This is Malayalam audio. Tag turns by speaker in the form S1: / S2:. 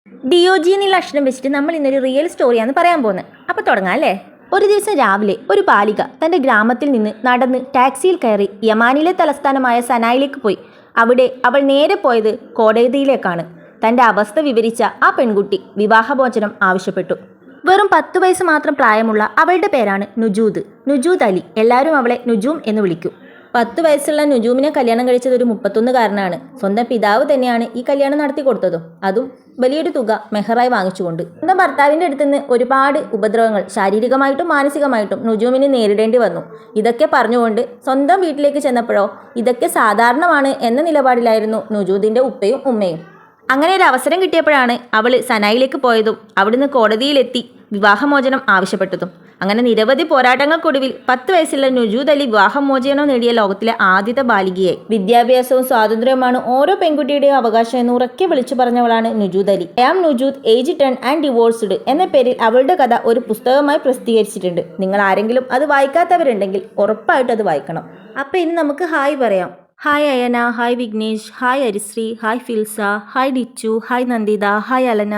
S1: DOG എന്നുള്ള അക്ഷരം വെച്ചിട്ട് നമ്മൾ ഇന്നൊരു റിയൽ സ്റ്റോറിയാണ് പറയാൻ പോകുന്നത്. അപ്പോൾ തുടങ്ങാം അല്ലേ? ഒരു ദിവസം രാവിലെ ഒരു ബാലിക തൻ്റെ ഗ്രാമത്തിൽ നിന്ന് നടന്ന് ടാക്സിയിൽ കയറി യമാനിലെ തലസ്ഥാനമായ സനായിലേക്ക് പോയി. അവിടെ അവൾ നേരെ പോയത് കോടതിയിലേക്കാണ്. തൻ്റെ അവസ്ഥ വിവരിച്ച ആ പെൺകുട്ടി വിവാഹമോചനം ആവശ്യപ്പെട്ടു. വെറും 10 വയസ്സ് മാത്രം പ്രായമുള്ള അവളുടെ പേരാണ് നുജൂദ് അലി. എല്ലാവരും അവളെ നുജൂം എന്ന് വിളിക്കും. 10 വയസ്സുള്ള നുജൂമിനെ കല്യാണം കഴിച്ചത് ഒരു 31കാരനാണ്. സ്വന്തം പിതാവ് തന്നെയാണ് ഈ കല്യാണം നടത്തി കൊടുത്തതും, അതും വലിയൊരു തുക മെഹറായി വാങ്ങിച്ചുകൊണ്ട്. സ്വന്തം ഭർത്താവിൻ്റെ അടുത്ത് നിന്ന് ഒരുപാട് ഉപദ്രവങ്ങൾ ശാരീരികമായിട്ടും മാനസികമായിട്ടും നുജൂമിന് നേരിടേണ്ടി വന്നു. ഇതൊക്കെ പറഞ്ഞുകൊണ്ട് സ്വന്തം വീട്ടിലേക്ക് ചെന്നപ്പോഴോ ഇതൊക്കെ സാധാരണമാണ് എന്ന നിലപാടിലായിരുന്നു നുജൂദിൻ്റെ ഉപ്പയും ഉമ്മയും. അങ്ങനെ ഒരു അവസരം കിട്ടിയപ്പോഴാണ് അവൾ സനായിലേക്ക് പോയതും അവിടുന്ന് കോടതിയിലെത്തി വിവാഹമോചനം ആവശ്യപ്പെട്ടതും. അങ്ങനെ നിരവധി പോരാട്ടങ്ങൾക്കൊടുവിൽ 10 വയസ്സുള്ള നുജൂദ് അലി വിവാഹമോചനം നേടിയ ലോകത്തിലെ ആദ്യത്തെ ബാലികയായി. വിദ്യാഭ്യാസവും സ്വാതന്ത്ര്യവുമാണ് ഓരോ പെൺകുട്ടിയുടെയും അവകാശം എന്ന് ഉറക്കെ വിളിച്ചു പറഞ്ഞവളാണ് Nujood Ali. I am Nujood, age 10 and divorced എന്ന പേരിൽ അവളുടെ കഥ ഒരു പുസ്തകമായി പ്രസിദ്ധീകരിച്ചിട്ടുണ്ട്. നിങ്ങൾ ആരെങ്കിലും അത് വായിക്കാത്തവരുണ്ടെങ്കിൽ ഉറപ്പായിട്ടും അത് വായിക്കണം. അപ്പോൾ ഇനി നമുക്ക് ഹായ് പറയാം. Hi Ayana, hi Vignesh, hi Harisree, hi Filsa, hi Dichu, hi Nanditha, hi Alana.